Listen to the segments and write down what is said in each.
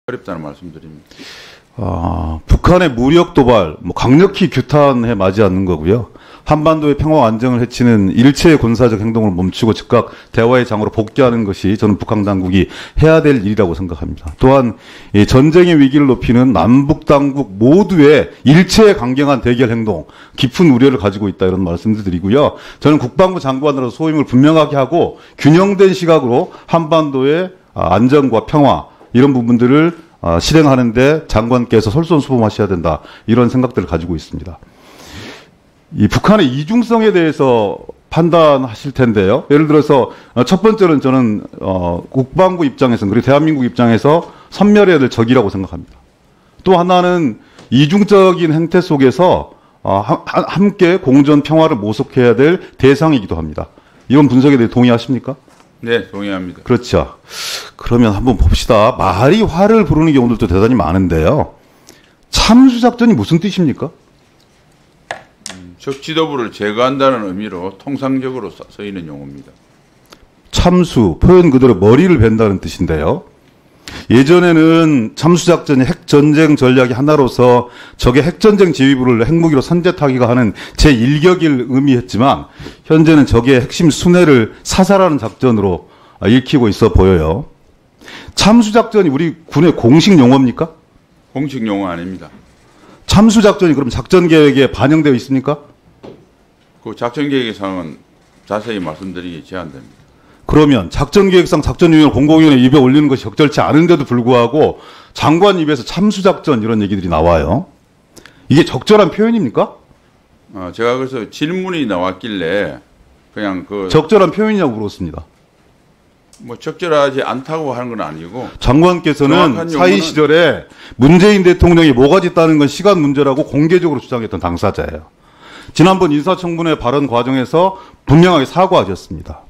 어렵다는 말씀드립니다. 북한의 무력 도발, 강력히 규탄해 마지 않는 거고요. 한반도의 평화와 안정을 해치는 일체의 군사적 행동을 멈추고 즉각 대화의 장으로 복귀하는 것이 저는 북한 당국이 해야 될 일이라고 생각합니다. 또한 이 전쟁의 위기를 높이는 남북 당국 모두의 일체의 강경한 대결 행동, 깊은 우려를 가지고 있다 이런 말씀도 드리고요. 저는 국방부 장관으로서 소임을 분명하게 하고 균형된 시각으로 한반도의 안정과 평화 이런 부분들을 실행하는데 장관께서 솔선수범하셔야 된다 이런 생각들을 가지고 있습니다. 이 북한의 이중성에 대해서 판단하실 텐데요. 예를 들어서 첫 번째는 저는 국방부 입장에서는 그리고 대한민국 입장에서 섬멸해야 될 적이라고 생각합니다. 또 하나는 이중적인 행태 속에서 함께 공존 평화를 모색해야 될 대상이기도 합니다. 이런 분석에 대해 동의하십니까? 네, 동의합니다. 그렇죠. 그러면 한번 봅시다. 말이 화를 부르는 경우들도 대단히 많은데요. 참수작전이 무슨 뜻입니까? 적 지도부를 제거한다는 의미로 통상적으로 쓰이는 용어입니다. 참수, 표현 그대로 머리를 벤다는 뜻인데요. 예전에는 참수작전이 핵전쟁 전략의 하나로서 적의 핵전쟁 지휘부를 핵무기로 선제타기가 하는 제1격을 의미했지만 현재는 적의 핵심 순회를 사살하는 작전으로 읽히고 있어 보여요. 참수작전이 우리 군의 공식 용어입니까? 공식 용어 아닙니다. 참수작전이 그럼 작전계획에 반영되어 있습니까? 그 작전계획상은 자세히 말씀드리기 제한됩니다. 그러면 작전계획상 작전위원회 공공위원회 입에 올리는 것이 적절치 않은데도 불구하고 장관 입에서 참수작전 이런 얘기들이 나와요. 이게 적절한 표현입니까? 제가 그래서 질문이 나왔길래 그냥 적절한 표현이냐고 물었습니다. 적절하지 않다고 하는 건 아니고 장관께서는 사의 시절에 문재인 대통령이 모가지 따는 건 시간 문제라고 공개적으로 주장했던 당사자예요. 지난번 인사청문회 발언 과정에서 분명하게 사과하셨습니다.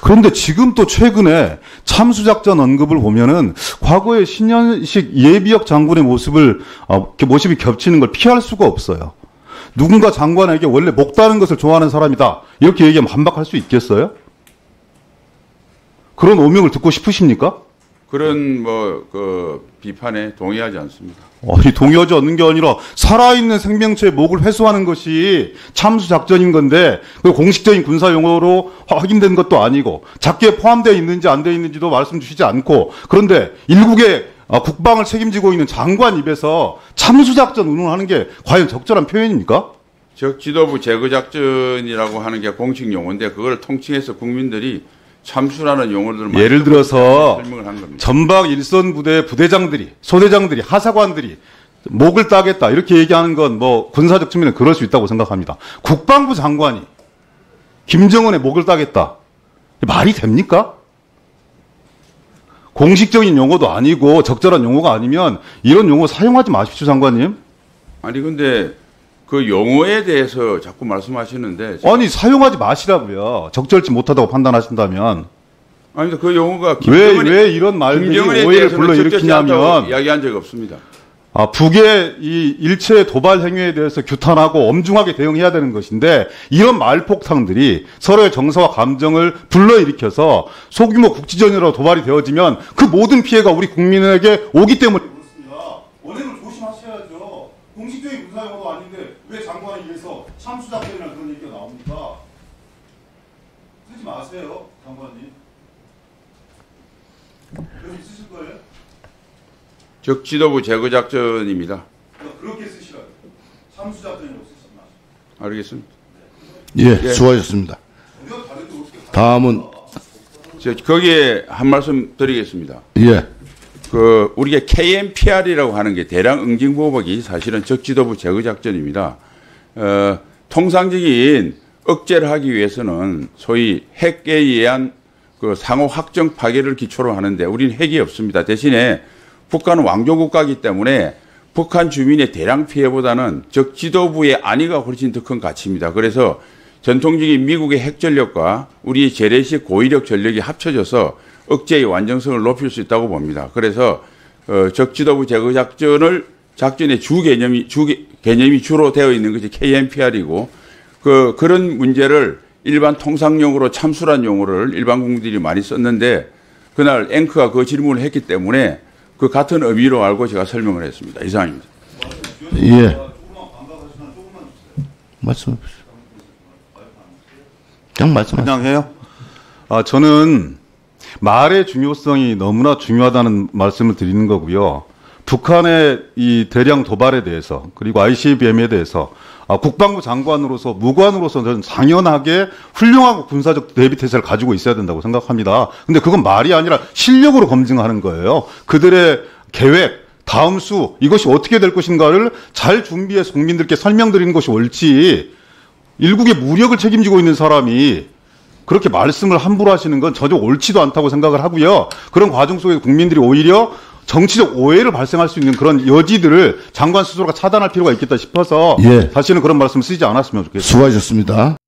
그런데 지금 또 최근에 참수작전 언급을 보면은 과거의 신년식 예비역 장군의 모습이 겹치는 걸 피할 수가 없어요. 누군가 장관에게 원래 목 따는 것을 좋아하는 사람이다. 이렇게 얘기하면 반박할 수 있겠어요? 그런 오명을 듣고 싶으십니까? 그런 비판에 동의하지 않습니다. 아니, 동의하지 않는 게 아니라 살아있는 생명체의 목을 회수하는 것이 참수작전인 건데 그 공식적인 군사 용어로 확인된 것도 아니고 작게 포함되어 있는지 안 되어 있는지도 말씀 주시지 않고 그런데 일국의 국방을 책임지고 있는 장관 입에서 참수작전 운운하는 게 과연 적절한 표현입니까? 적 지도부 제거작전이라고 하는 게 공식 용어인데 그걸 통칭해서 국민들이 참수라는 용어들을 예를 들어서 설명을 한 겁니다. 전방 일선 부대 부대장들이 소대장들이 하사관들이 목을 따겠다 이렇게 얘기하는 건 군사적 측면에 그럴 수 있다고 생각합니다. 국방부 장관이 김정은의 목을 따겠다 말이 됩니까? 공식적인 용어도 아니고 적절한 용어가 아니면 이런 용어 사용하지 마십시오, 장관님. 아니 근데 그 용어에 대해서 자꾸 말씀하시는데 아니 사용하지 마시라고요. 적절치 못하다고 판단하신다면. 아니 그 용어가 왜 이런 말들이 오해를 불러일으키냐면 이야기한 적이 없습니다. 북의 이 일체 도발 행위에 대해서 규탄하고 엄중하게 대응해야 되는 것인데 이런 말폭탄들이 서로의 정서와 감정을 불러일으켜서 소규모 국지전이라도 도발이 되어지면 그 모든 피해가 우리 국민에게 오기 때문에 그렇습니다. 언행을 조심하셔야죠. 공식적인 군사용어도 아닌데 왜 장관에 의해서 참수작전이라는 그런 얘기가 나옵니까? 쓰지 마세요, 장관님. 여기 있으실 거예요? 적 지도부 제거작전입니다. 그렇게 쓰시라고요. 참수작전이라고 쓰지 마세요. 알겠습니다. 예, 수고하셨습니다. 다음은 거기에 한 말씀 드리겠습니다. 예. 우리가 KMPR이라고 하는 게 대량 응징 보복이 사실은 적 지도부 제거작전입니다. 통상적인 억제를 하기 위해서는 소위 핵에 의한 상호 확정 파괴를 기초로 하는데 우리는 핵이 없습니다. 대신에 북한은 왕조국가이기 때문에 북한 주민의 대량 피해보다는 적 지도부의 안위가 훨씬 더 큰 가치입니다. 그래서 전통적인 미국의 핵전력과 우리의 재래식 고위력 전력이 합쳐져서 억제의 완전성을 높일 수 있다고 봅니다. 그래서 적 지도부 제거 작전의 개념이 주로 되어 있는 것이 KMPR이고 그런 문제를 일반 통상용어로 참수란 용어를 일반 국민들이 많이 썼는데 그날 앵커가 그 질문을 했기 때문에 그 같은 의미로 알고 제가 설명을 했습니다. 이상입니다. 예. 말씀해 보시죠. 그냥 말씀하세요. 그냥 해요? 저는 말의 중요성이 너무나 중요하다는 말씀을 드리는 거고요. 북한의 이 대량 도발에 대해서 그리고 ICBM에 대해서 국방부 장관으로서 무관으로서 저는 당연하게 훌륭하고 군사적 대비태세를 가지고 있어야 된다고 생각합니다. 근데 그건 말이 아니라 실력으로 검증하는 거예요. 그들의 계획, 다음 수 이것이 어떻게 될 것인가를 잘 준비해서 국민들께 설명드리는 것이 옳지 일국의 무력을 책임지고 있는 사람이 그렇게 말씀을 함부로 하시는 건 전혀 옳지도 않다고 생각을 하고요. 그런 과정 속에 국민들이 오히려 정치적 오해를 발생할 수 있는 그런 여지들을 장관 스스로가 차단할 필요가 있겠다 싶어서 예. 다시는 그런 말씀 쓰지 않았으면 좋겠습니다. 수고하셨습니다.